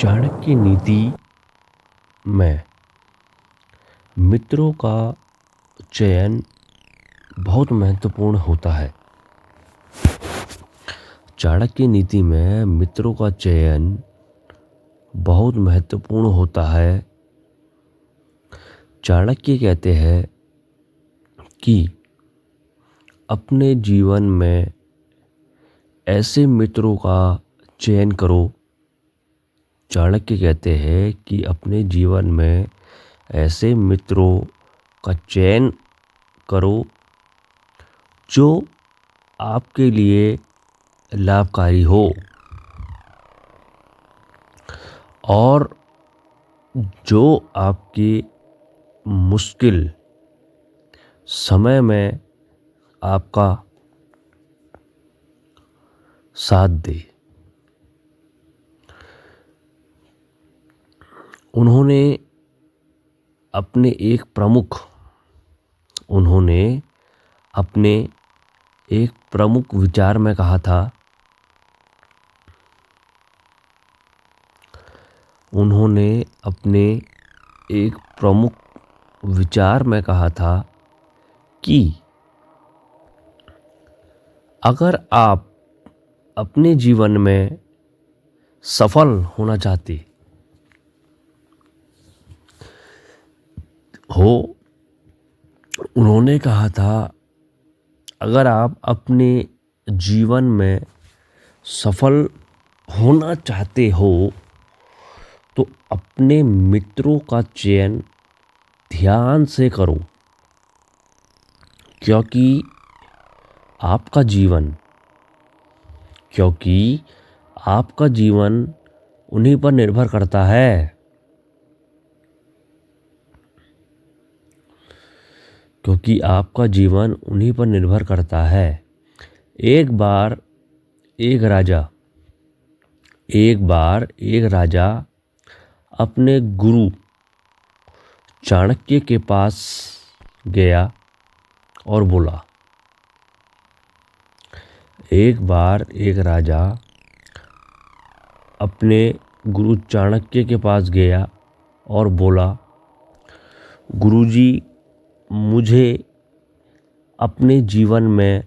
चाणक्य नीति में मित्रों का चयन बहुत महत्वपूर्ण होता है। चाणक्य नीति में मित्रों का चयन बहुत महत्वपूर्ण होता है। चाणक्य कहते हैं कि अपने जीवन में ऐसे मित्रों का चयन करो। चाणक्य कहते हैं कि अपने जीवन में ऐसे मित्रों का चयन करो जो आपके लिए लाभकारी हो और जो आपके मुश्किल समय में आपका साथ दे। उन्होंने अपने एक प्रमुख विचार में कहा था। उन्होंने अपने एक प्रमुख विचार में कहा था कि अगर आप अपने जीवन में सफल होना चाहते हो, उन्होंने कहा था अगर आप अपने जीवन में सफल होना चाहते हो तो अपने मित्रों का चयन ध्यान से करो, क्योंकि आपका जीवन उन्हीं पर निर्भर करता है। एक बार एक राजा अपने गुरु चाणक्य के पास गया और बोला। एक बार एक राजा अपने गुरु चाणक्य के पास गया और बोला, गुरुजी, मुझे अपने जीवन में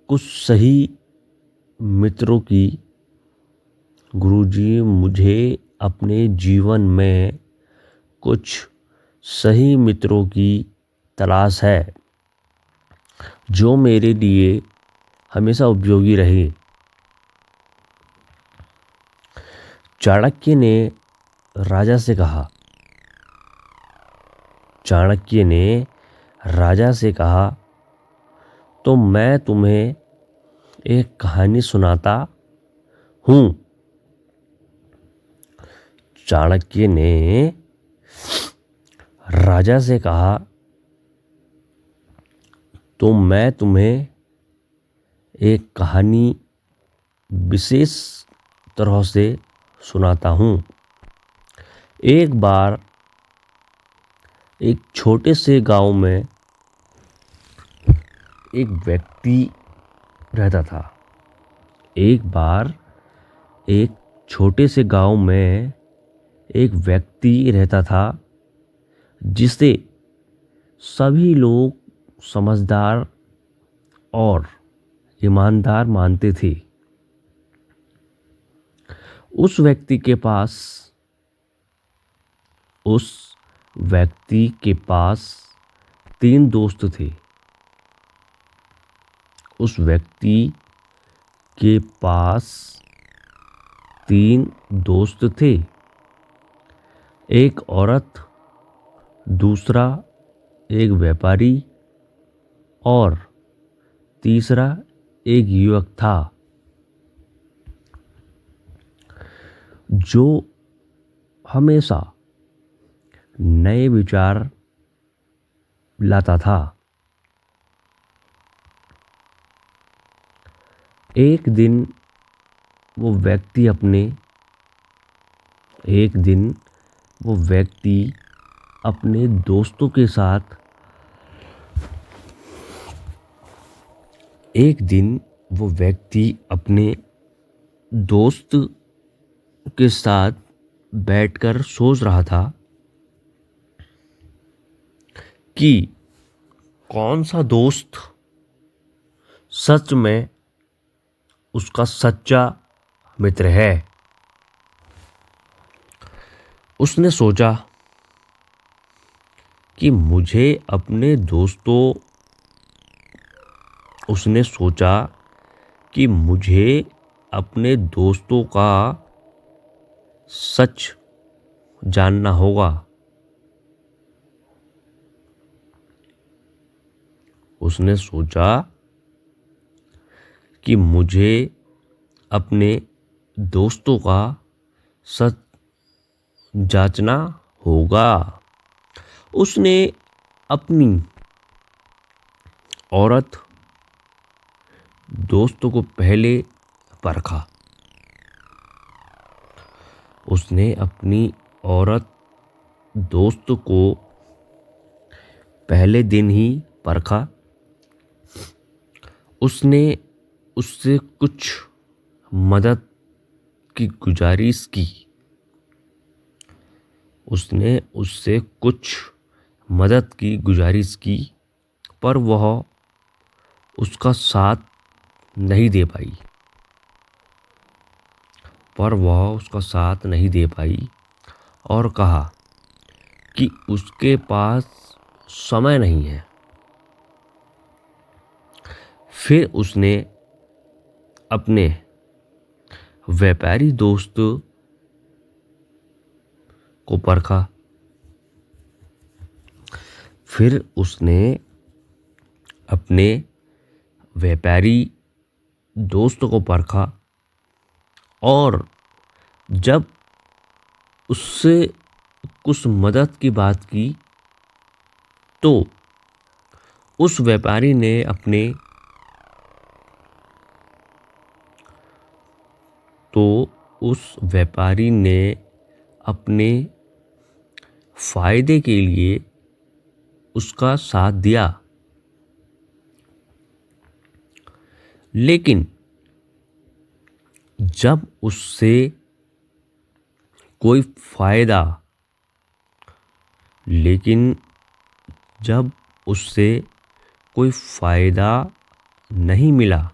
कुछ सही मित्रों की तलाश है जो मेरे लिए हमेशा उपयोगी रहे। चाणक्य ने राजा से कहा, तो मैं तुम्हें एक कहानी सुनाता हूँ। चाणक्य ने राजा से कहा, तो मैं तुम्हें एक कहानी विशेष तरह से सुनाता हूँ। एक बार एक छोटे से गांव में एक व्यक्ति रहता था। जिसे सभी लोग समझदार और ईमानदार मानते थे। उस व्यक्ति के पास 3 दोस्त थे। एक औरत, दूसरा एक व्यापारी और तीसरा एक युवक था जो हमेशा नए विचार लाता था। एक दिन वो व्यक्ति अपने दोस्तों के साथ बैठकर सोच रहा था कि कौन सा दोस्त सच में उसका सच्चा मित्र है। उसने सोचा कि मुझे अपने दोस्तों उसने सोचा कि मुझे अपने दोस्तों का सच जानना होगा। उसने सोचा कि मुझे अपने दोस्तों का सच जांचना होगा। उसने अपनी औरत दोस्तों को पहले परखा। उसने अपनी औरत दोस्त को पहले दिन ही परखा। उसने उससे कुछ मदद की गुजारिश की। उसने उससे कुछ मदद की गुजारिश की, पर वह उसका साथ नहीं दे पाई। और कहा कि उसके पास समय नहीं है। फिर उसने अपने व्यापारी दोस्त को परखा। फिर उसने अपने व्यापारी दोस्त को परखा और जब उससे कुछ मदद की बात की तो उस व्यापारी ने अपने फायदे के लिए उसका साथ दिया। लेकिन जब उससे कोई फायदा नहीं मिला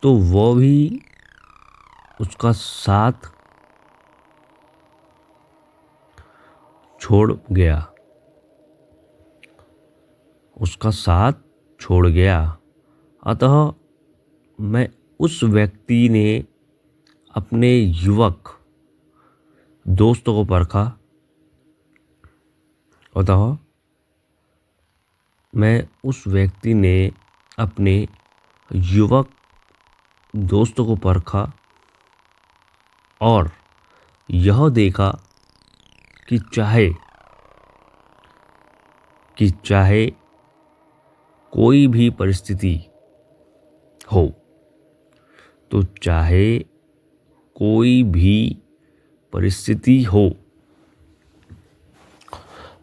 तो वो भी उसका साथ छोड़ गया। अतः मैं उस व्यक्ति ने अपने युवक दोस्तों को परखा। और यह देखा कि चाहे कोई भी परिस्थिति हो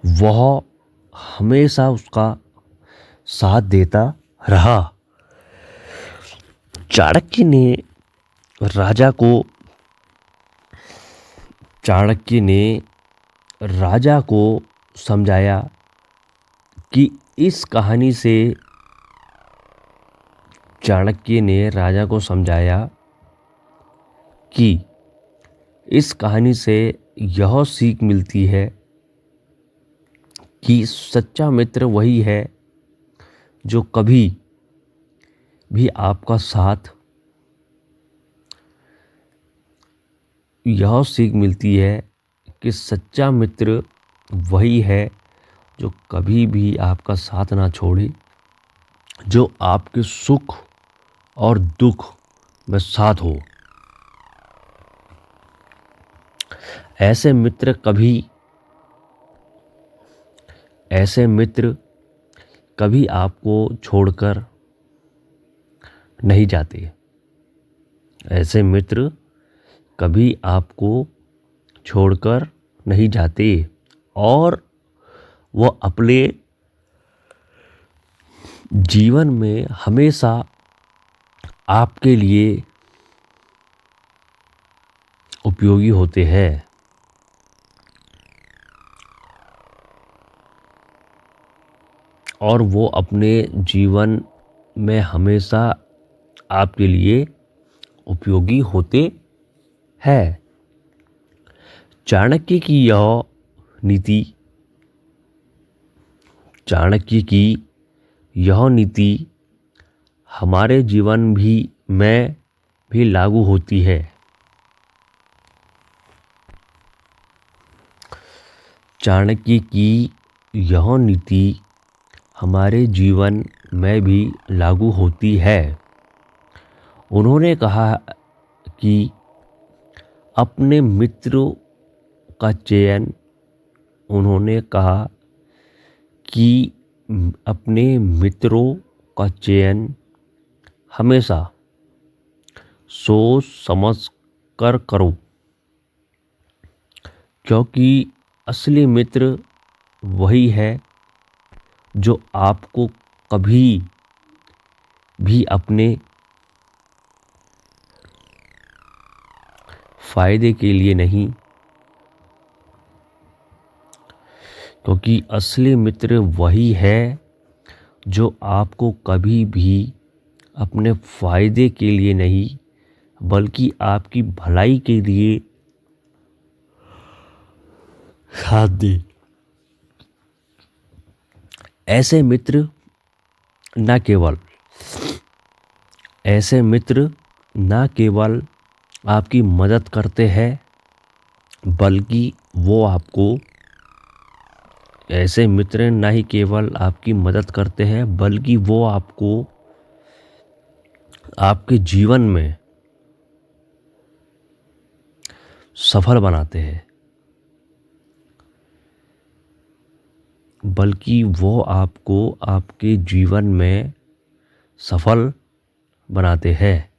वह हमेशा उसका साथ देता रहा। चाणक्य ने राजा को समझाया कि इस कहानी से यह सीख मिलती है कि सच्चा मित्र वही है जो कभी भी आपका साथ ना छोड़े, जो आपके सुख और दुख में साथ हो। ऐसे मित्र कभी आपको छोड़कर नहीं जाते और वो अपने जीवन में हमेशा आपके लिए उपयोगी होते हैं। और वो अपने जीवन में हमेशा आपके लिए उपयोगी होते हैं। चाणक्य की यह नीति हमारे जीवन में भी लागू होती है। चाणक्य की यह नीति हमारे जीवन में भी लागू होती है। उन्होंने कहा कि अपने मित्रों का चयन हमेशा सोच समझ कर करो, क्योंकि असली मित्र वही है जो आपको कभी भी अपने फायदे के लिए नहीं, क्योंकि असली मित्र वही है जो आपको कभी भी अपने फायदे के लिए नहीं बल्कि आपकी भलाई के लिए साथ दे। ऐसे मित्र न केवल आपकी मदद करते हैं बल्कि वो आपको ऐसे मित्र न ही केवल आपकी मदद करते हैं बल्कि वो आपको आपके जीवन में सफल बनाते हैं, बल्कि वो आपको आपके जीवन में सफल बनाते हैं।